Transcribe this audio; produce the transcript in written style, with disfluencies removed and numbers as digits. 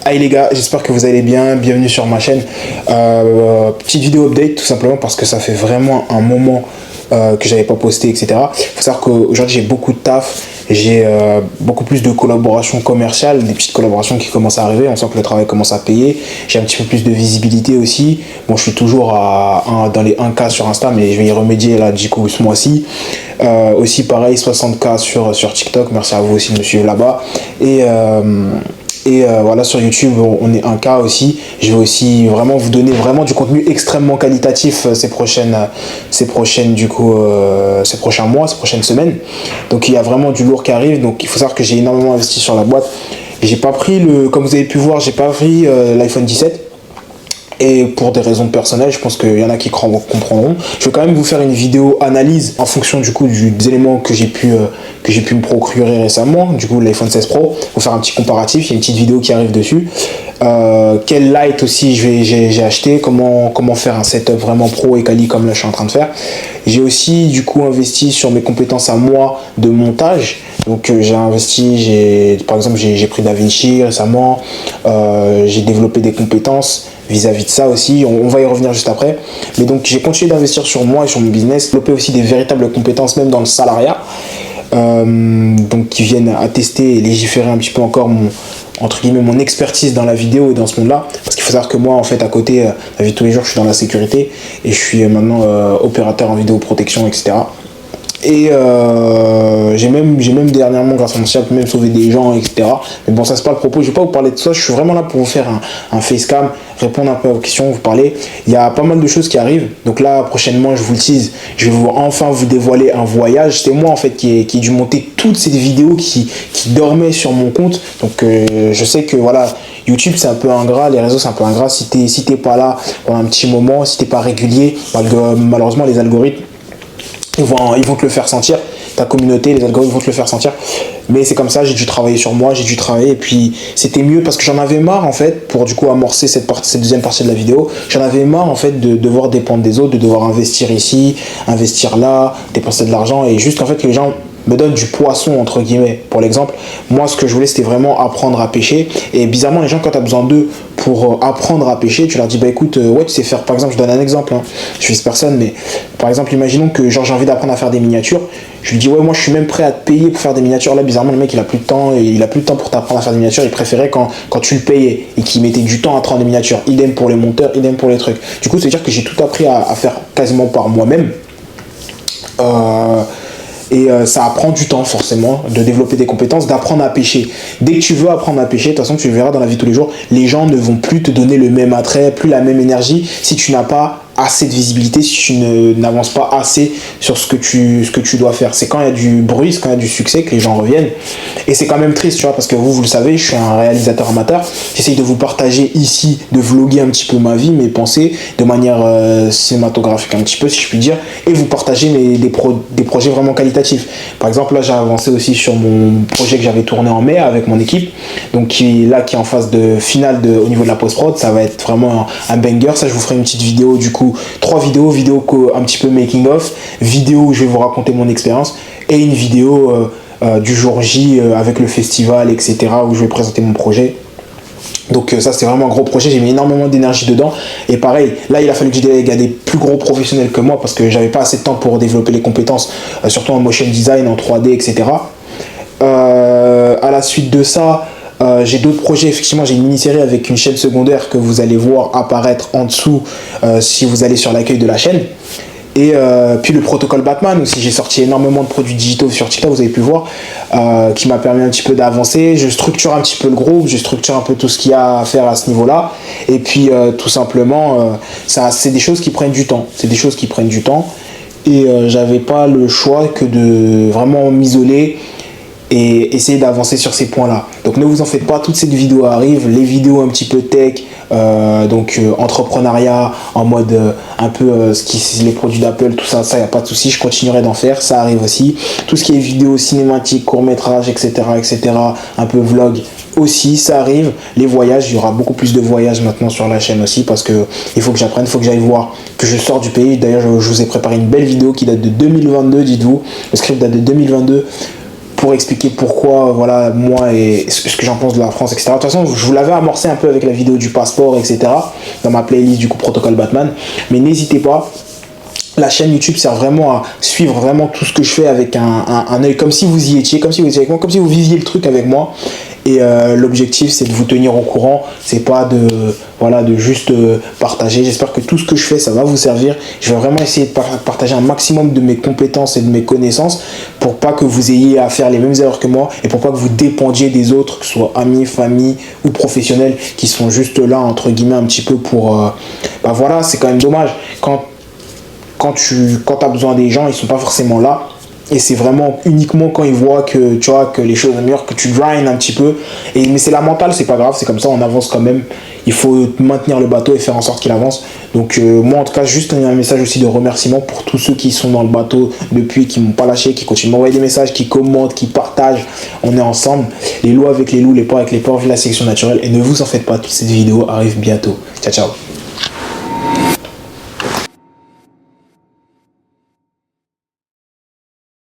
Hey les gars, j'espère que vous allez bien, bienvenue sur ma chaîne. Petite vidéo update tout simplement parce que ça fait vraiment un moment que j'avais pas posté, etc. Faut savoir qu'aujourd'hui j'ai beaucoup de taf, j'ai beaucoup plus de collaborations commerciales, des petites collaborations qui commencent à arriver, on sent que le travail commence à payer, j'ai un petit peu plus de visibilité aussi. Bon, je suis toujours dans les 1K sur Insta, mais je vais y remédier là du coup ce mois-ci. Aussi pareil, 60K sur TikTok, merci à vous aussi de me suivre là-bas. Et voilà, sur YouTube, on est 1K aussi. Je vais aussi vraiment vous donner vraiment du contenu extrêmement qualitatif ces prochains mois, ces prochaines semaines. Donc il y a vraiment du lourd qui arrive. Donc il faut savoir que j'ai énormément investi sur la boîte. J'ai pas pris comme vous avez pu voir, j'ai pas pris l'iPhone 17. Et pour des raisons personnelles, je pense qu'il y en a qui comprendront. Je vais quand même vous faire une vidéo analyse en fonction du coup des éléments que j'ai pu me procurer récemment. Du coup, l'iPhone 16 Pro, pour faire un petit comparatif. Il y a une petite vidéo qui arrive dessus. Quel light aussi j'ai acheté, comment faire un setup vraiment pro et quali comme là je suis en train de faire. J'ai aussi du coup investi sur mes compétences à moi de montage. Donc j'ai investi, par exemple j'ai pris DaVinci récemment, j'ai développé des compétences vis-à-vis de ça aussi, on va y revenir juste après. Mais donc j'ai continué d'investir sur moi et sur mon business, développer aussi des véritables compétences même dans le salariat, donc qui viennent attester et légiférer un petit peu encore entre guillemets mon expertise dans la vidéo et dans ce monde-là. Parce qu'il faut savoir que moi en fait à côté, la vie de tous les jours, je suis dans la sécurité et je suis maintenant opérateur en vidéoprotection, etc. Et j'ai même dernièrement, grâce à mon chien, même sauvé des gens, etc. Mais bon, ça c'est pas le propos, je vais pas vous parler de ça, je suis vraiment là pour vous faire un facecam, répondre un peu à vos questions, vous parler. Il y a pas mal de choses qui arrivent, donc là prochainement, je vous le tease, je vais enfin vous dévoiler un voyage. C'est moi en fait qui ai dû monter toutes ces vidéos qui dormaient sur mon compte. Donc je sais que voilà, YouTube c'est un peu ingrat, les réseaux c'est un peu ingrat, si t'es pas là pendant un petit moment, si t'es pas régulier, malheureusement les algorithmes ils vont te le faire sentir, ta communauté, les algorithmes vont te le faire sentir. Mais c'est comme ça, j'ai dû travailler sur moi, j'ai dû travailler, et puis c'était mieux parce que j'en avais marre en fait, pour du coup amorcer cette deuxième partie de la vidéo, j'en avais marre en fait de devoir dépendre des autres, de devoir investir ici, investir là, dépenser de l'argent, et juste en fait que les gens me donnent du poisson entre guillemets. Pour l'exemple, moi ce que je voulais c'était vraiment apprendre à pêcher, et bizarrement les gens quand tu as besoin d'eux pour apprendre à pêcher, tu leur dis bah écoute ouais tu sais faire, par exemple je donne un exemple, hein, je vise personne, mais par exemple imaginons que genre j'ai envie d'apprendre à faire des miniatures, je lui dis ouais moi je suis même prêt à te payer pour faire des miniatures. Là bizarrement le mec il a plus de temps, et il a plus de temps pour t'apprendre à faire des miniatures, il préférait quand tu le payais et qu'il mettait du temps à apprendre des miniatures. Idem pour les monteurs, idem pour les trucs. Du coup ça veut dire que j'ai tout appris à faire quasiment par moi-même. Ça apprend du temps forcément de développer des compétences, d'apprendre à pêcher. Dès que tu veux apprendre à pêcher, de toute façon tu le verras dans la vie de tous les jours, les gens ne vont plus te donner le même attrait, plus la même énergie si tu n'as pas assez de visibilité, si tu n'avances pas assez sur ce que tu dois faire. C'est quand il y a du bruit, c'est quand il y a du succès que les gens reviennent. Et c'est quand même triste, tu vois, parce que vous le savez, je suis un réalisateur amateur. J'essaye de vous partager ici, de vloguer un petit peu ma vie, mes pensées, de manière cinématographique un petit peu, si je puis dire, et vous partager des projets vraiment qualitatifs. Par exemple, là, j'ai avancé aussi sur mon projet que j'avais tourné en mai avec mon équipe, donc qui est en phase de finale au niveau de la post-prod. Ça va être vraiment un banger. Ça, je vous ferai une petite vidéo du coup, 3 vidéos un petit peu making of, vidéo où je vais vous raconter mon expérience, et une vidéo du jour J avec le festival, etc., où je vais présenter mon projet. Donc ça c'est vraiment un gros projet, j'ai mis énormément d'énergie dedans. Et pareil, là il a fallu que je délègue à des plus gros professionnels que moi parce que j'avais pas assez de temps pour développer les compétences, surtout en motion design, en 3D, etc. À la suite de ça, j'ai d'autres projets. Effectivement, j'ai une mini-série avec une chaîne secondaire que vous allez voir apparaître en dessous si vous allez sur l'accueil de la chaîne. Et puis le protocole Batman aussi, j'ai sorti énormément de produits digitaux sur TikTok, vous avez pu voir, qui m'a permis un petit peu d'avancer. Je structure un petit peu le groupe, je structure un peu tout ce qu'il y a à faire à ce niveau-là. Et puis tout simplement, c'est des choses qui prennent du temps. C'est des choses qui prennent du temps. Et j'avais pas le choix que de vraiment m'isoler et essayer d'avancer sur ces points-là. Donc ne vous en faites pas, toutes ces vidéos arrivent, les vidéos un petit peu tech, entrepreneuriat en mode un peu les produits d'Apple, tout ça, il n'y a pas de souci, je continuerai d'en faire, ça arrive aussi. Tout ce qui est vidéo cinématique, court-métrage, etc., un peu vlog aussi, ça arrive. Les voyages, il y aura beaucoup plus de voyages maintenant sur la chaîne aussi parce que il faut que j'apprenne, il faut que j'aille voir, que je sors du pays. D'ailleurs, je vous ai préparé une belle vidéo qui date de 2022, dites-vous. Le script date de 2022. pour expliquer pourquoi, voilà, moi et ce que j'en pense de la France, etc. De toute façon, je vous l'avais amorcé un peu avec la vidéo du passeport, etc. dans ma playlist du coup Protocole Batman. Mais n'hésitez pas. La chaîne YouTube sert vraiment à suivre vraiment tout ce que je fais avec un œil, comme si vous y étiez, comme si vous étiez avec moi, comme si vous viviez le truc avec moi. Et l'objectif, c'est de vous tenir au courant. C'est pas de, voilà, de juste partager. J'espère que tout ce que je fais, ça va vous servir. Je vais vraiment essayer de partager un maximum de mes compétences et de mes connaissances pour pas que vous ayez à faire les mêmes erreurs que moi et pour pas que vous dépendiez des autres, que ce soit amis, famille ou professionnels, qui sont juste là, entre guillemets, un petit peu pour... bah voilà, c'est quand même dommage. Quand tu as besoin des gens, ils sont pas forcément là. Et c'est vraiment uniquement quand ils voient que, tu vois, que les choses sont meilleures, que tu grindes un petit peu. Mais c'est la mentale, c'est pas grave, c'est comme ça, on avance quand même. Il faut maintenir le bateau et faire en sorte qu'il avance. Donc moi, en tout cas, juste un message aussi de remerciement pour tous ceux qui sont dans le bateau depuis, qui m'ont pas lâché, qui continuent de m'envoyer des messages, qui commentent, qui partagent. On est ensemble. Les loups avec les loups, les porcs avec les porcs, vive la sélection naturelle. Et ne vous en faites pas, toute cette vidéo arrive bientôt. Ciao, ciao.